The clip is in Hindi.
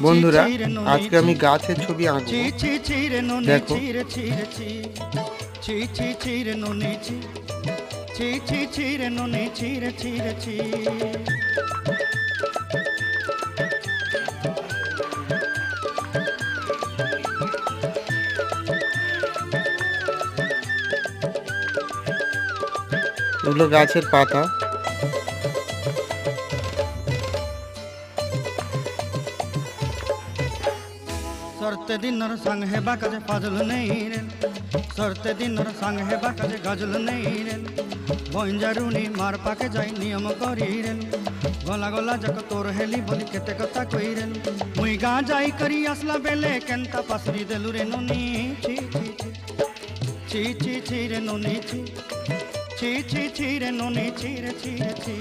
বন্ধুরা, আজকে আমি গাছের ছবি আঁকবো। দেখো, এগুলো গাছের পাতা। सरते दिनर संग है बाकाजे फाजल नहीं रे सरते दिनर संग है बाकाजे गजल नहीं रे बंजारुनी मार पाके जाई नियम करी रे गला गला जक तोर हेली बोली केते कथा कई रे मुई गा जाई करी असला बेले केंता पासरी देलु रे नोनी ची ची ची ची रे नोनी ची ची ची ची रे नोनी ची रे ची रे ची